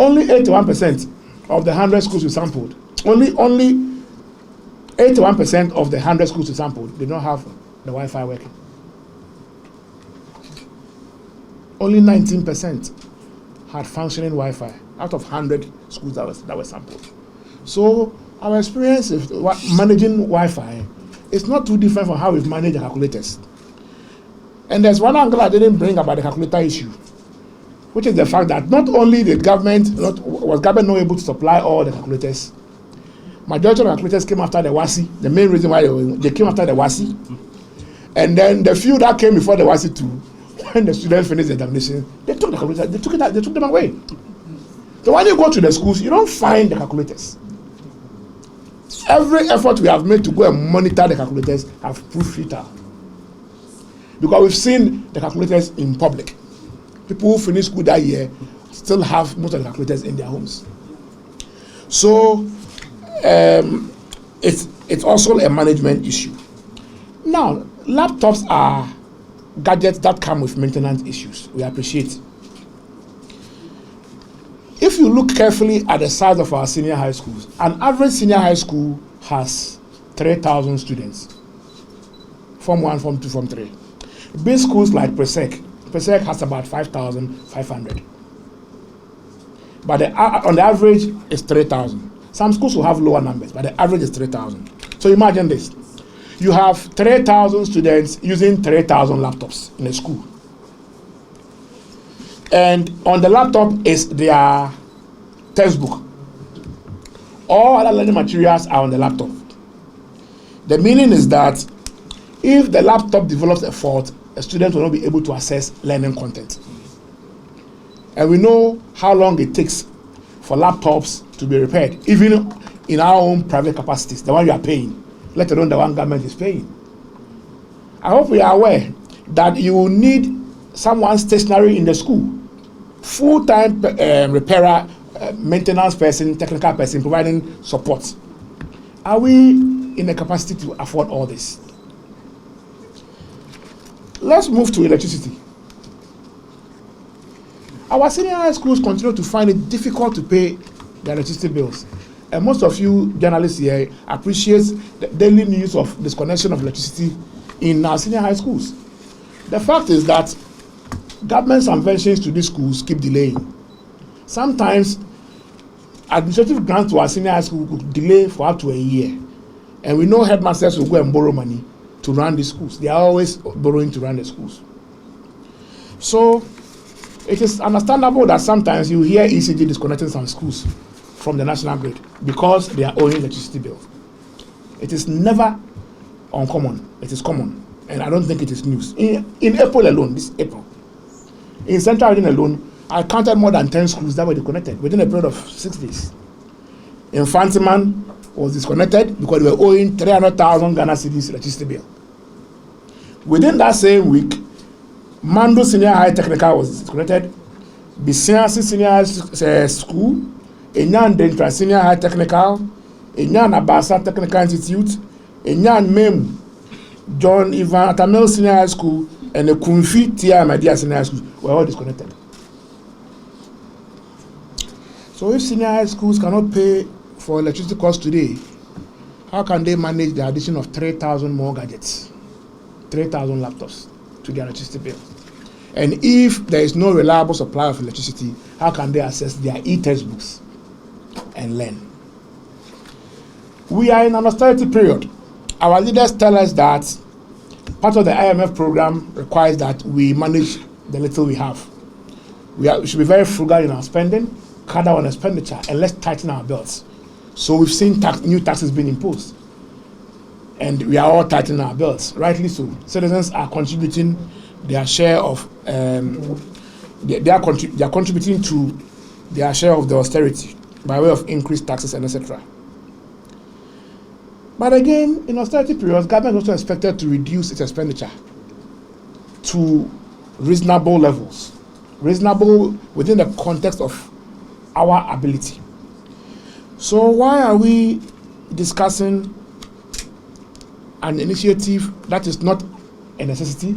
only 81% of the 100 schools we sampled, only 81% of the 100 schools we sampled did not have the Wi-Fi working. Only 19% had functioning Wi-Fi out of 100 schools that were sampled. So our experience with managing Wi-Fi is not too different from how we've managed the calculators. And there's one angle I didn't bring about the calculator issue, which is the fact that not only was government not able to supply all the calculators, majority of the calculators came after the WASI. The main reason why they came after the WASI. And then the few that came before the WASI too, when the students finished the examination, they took the calculators, they took them away. So when you go to the schools, you don't find the calculators. Every effort we have made to go and monitor the calculators have proved futile. Because we've seen the calculators in public. People who finish school that year still have most of the calculators in their homes. So it's also a management issue. Now, laptops are gadgets that come with maintenance issues. We appreciate. If you look carefully at the size of our senior high schools, an average senior high school has 3,000 students. Form 1, Form 2, Form 3. Big schools like Presec has about 5,500. But on the average, it's 3,000. Some schools will have lower numbers, but the average is 3,000. So imagine this. You have 3,000 students using 3,000 laptops in a school. And on the laptop is their textbook. All other learning materials are on the laptop. The meaning is that if the laptop develops a fault, a student will not be able to access learning content. And we know how long it takes for laptops to be repaired, even in our own private capacities, the one you are paying, let alone the one government is paying. I hope we are aware that you will need someone stationary in the school, full-time repairer, maintenance person, technical person, providing support. Are we in a capacity to afford all this? Let's move to electricity. Our senior high schools continue to find it difficult to pay their electricity bills. And most of you journalists here appreciate the daily news of disconnection of electricity in our senior high schools. The fact is that government subventions to these schools keep delaying. Sometimes administrative grants to our senior high school could delay for up to a year. And we know headmasters will go and borrow money to run these schools. They are always borrowing to run the schools. So it is understandable that sometimes you hear ECG disconnecting some schools from the national grid because they are owing electricity bill. It is never uncommon. It is common. And I don't think it is news. In April alone, this April, in Central Region alone, I counted more than 10 schools that were disconnected within a period of 6 days. Infantiman was disconnected because they were owing 300,000 Ghana cedis electricity bill. Within that same week, Mando Senior High Technical was disconnected. Bisiansi Senior High School, Enyan Dentra Senior High Technical, Enyan Abasa Technical Institute, Enyan Mem John Ivan Atamel Senior High School, and the Kunfi Tia Madia Senior High School were all disconnected. So if senior high schools cannot pay for electricity costs today, how can they manage the addition of 3,000 more gadgets, 3,000 laptops to their electricity bill? And if there is no reliable supply of electricity, how can they access their e-textbooks and learn? We are in an austerity period. Our leaders tell us that part of the IMF program requires that we manage the little we have. We should be very frugal in our spending, cut down on expenditure, and let's tighten our belts. So we've seen new taxes being imposed. And we are all tightening our belts, rightly so. Citizens are contributing their share of, they are contributing to their share of the austerity by way of increased taxes and etc. But again, in austerity periods, government is also expected to reduce its expenditure to reasonable levels, reasonable within the context of our ability. So why are we discussing an initiative that is not a necessity,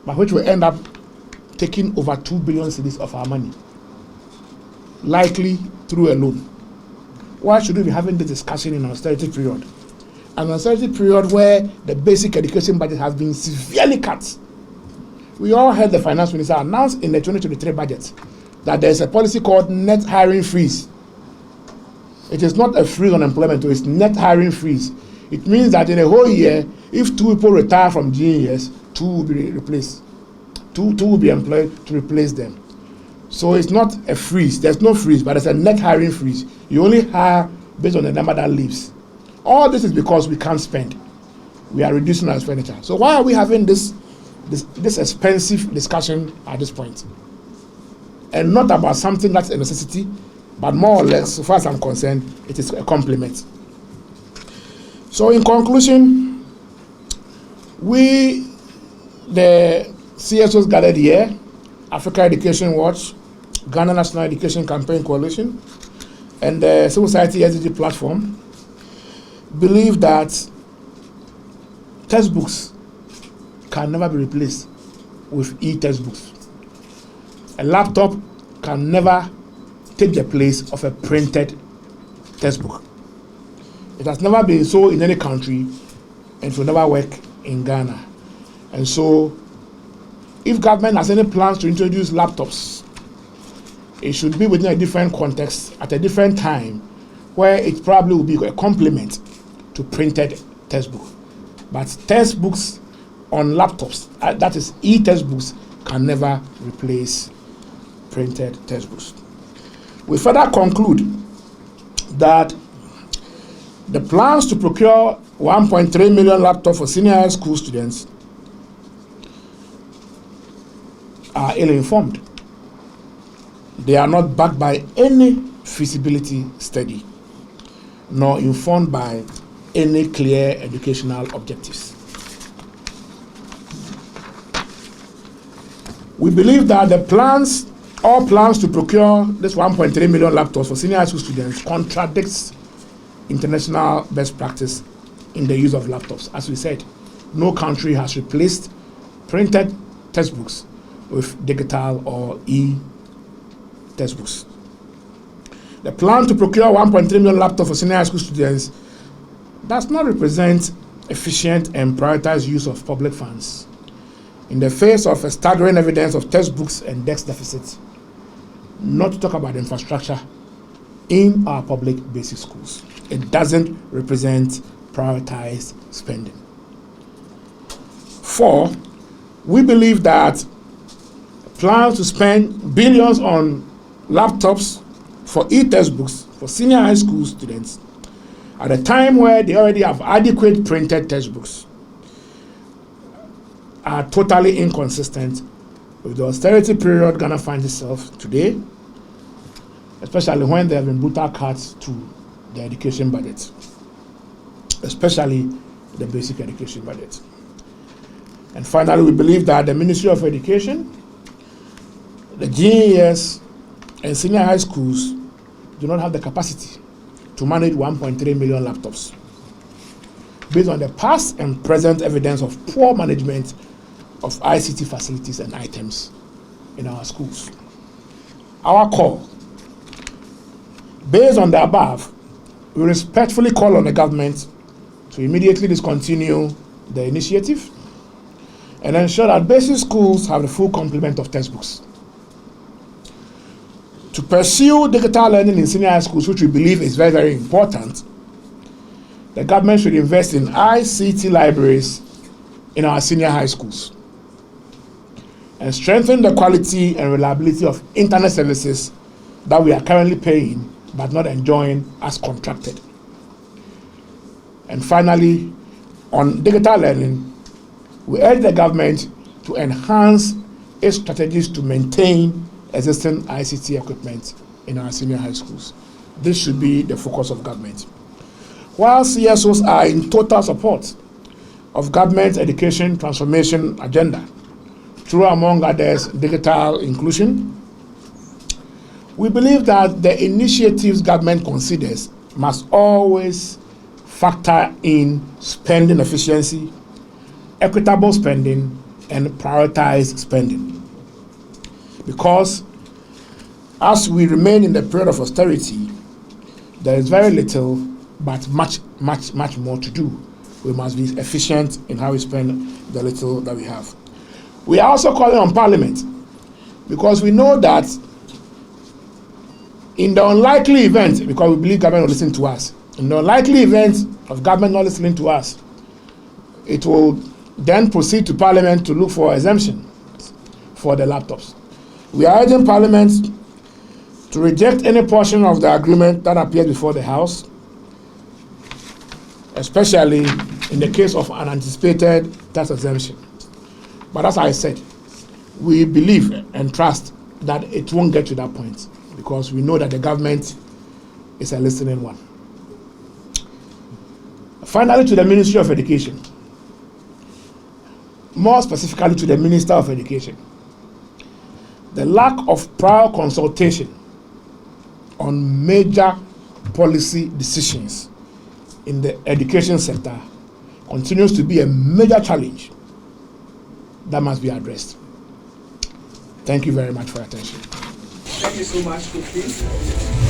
but which will end up taking over 2 billion cedis of our money? likely through a loan. Why should we be having this discussion in an austerity period? An austerity period where the basic education budget has been severely cut. We all heard the finance minister announce in the 2023 budget that there is a policy called net hiring freeze. It is not a freeze on employment, it's net hiring freeze. It means that in a whole year, if 2 people retire from GES, 2 will be replaced. 2 will be employed to replace them. So it's not a freeze. There's no freeze, but it's a net hiring freeze. You only hire based on the number that leaves. All this is because we can't spend. We are reducing our expenditure. So why are we having this expensive discussion at this point? And not about something that's a necessity, but more or less, so far as I'm concerned, it is a compliment. So in conclusion, we, the CSOs gathered here, Africa Education Watch, Ghana National Education Campaign Coalition, and the Civil Society SDG platform, believe that textbooks can never be replaced with e-textbooks. A laptop can never take the place of a printed textbook. It has never been so in any country, and it will never work in Ghana. And so, if government has any plans to introduce laptops, it should be within a different context, at a different time, where it probably will be a complement to printed textbook. But textbooks on laptops, that is e-textbooks, can never replace printed textbooks. We further conclude that the plans to procure 1.3 million laptops for senior high school students are ill-informed. They are not backed by any feasibility study, nor informed by any clear educational objectives. We believe that all plans to procure this 1.3 million laptops for senior high school students contradicts international best practice in the use of laptops. As we said, no country has replaced printed textbooks with digital or e-textbooks. The plan to procure 1.3 million laptops for senior high school students does not represent efficient and prioritized use of public funds in the face of a staggering evidence of textbooks and desk deficits, not to talk about infrastructure in our public basic schools. It doesn't represent prioritized spending. 4, we believe that plans to spend billions on laptops for e-textbooks for senior high school students at a time where they already have adequate printed textbooks are totally inconsistent with the austerity period Ghana finds itself today, especially when there have been brutal cuts to the education budget, especially the basic education budget. And finally, we believe that the Ministry of Education, the GES, and senior high schools do not have the capacity to manage 1.3 million laptops based on the past and present evidence of poor management of ICT facilities and items in our schools. Our call, based on the above, we respectfully call on the government to immediately discontinue the initiative and ensure that basic schools have the full complement of textbooks. To pursue digital learning in senior high schools, which we believe is very, very important, the government should invest in ICT libraries in our senior high schools and strengthen the quality and reliability of internet services that we are currently paying but not enjoying as contracted. And finally, on digital learning, we urge the government to enhance its strategies to maintain existing ICT equipment in our senior high schools. This should be the focus of government. While CSOs are in total support of government's education transformation agenda through, among others, digital inclusion, we believe that the initiatives government considers must always factor in spending efficiency, equitable spending, and prioritized spending. Because As we remain in the period of austerity, there is very little but much more to do. We must be efficient in how we spend the little that we have. We are also calling on Parliament, because we know that in the unlikely event, because we believe government will listen to us, in the unlikely event of government not listening to us, it will then proceed to Parliament to look for exemption for the laptops. We are urging Parliament to reject any portion of the agreement that appears before the House, especially in the case of an anticipated tax exemption. But as I said, we believe and trust that it won't get to that point, because we know that the government is a listening one. Finally, to the Ministry of Education, more specifically to the Minister of Education, the lack of prior consultation on major policy decisions in the education sector continues to be a major challenge that must be addressed. Thank you very much for your attention. Thank you so much, Kofi.